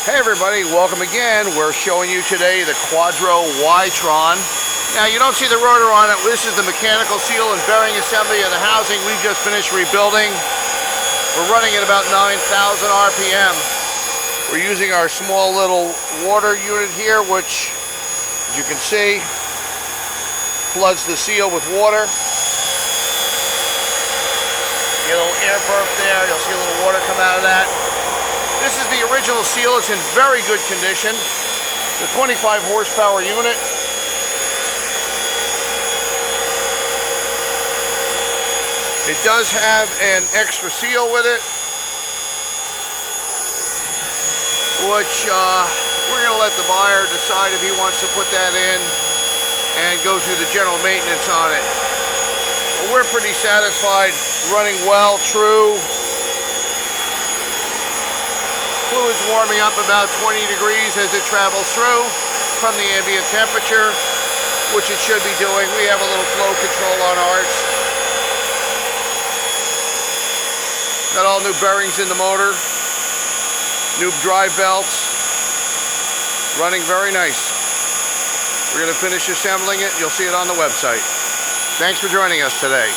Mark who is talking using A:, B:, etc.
A: Hey everybody, welcome again. We're showing you today the Quadro Y Tron. Now you don't see the rotor on it. This is the mechanical seal and bearing assembly of the housing we just finished rebuilding. We're running at about 9,000 RPM. We're using our small little water unit here, which, as you can see, floods the seal with water. Get a little air burp there. You'll see a little water come out of that. This is the original seal. It's in very good condition. The 25 horsepower unit. It does have an extra seal with it, which we're going to let the buyer decide if he wants to put that in and go through the general maintenance on it. But we're pretty satisfied, running well, true. Fluid's warming up about 20 degrees as it travels through from the ambient temperature, which it should be doing. We have a little flow control on ours. Got all new bearings in the motor, new drive belts, running very nice. We're going to finish assembling it. You'll see it on the website. Thanks for joining us today.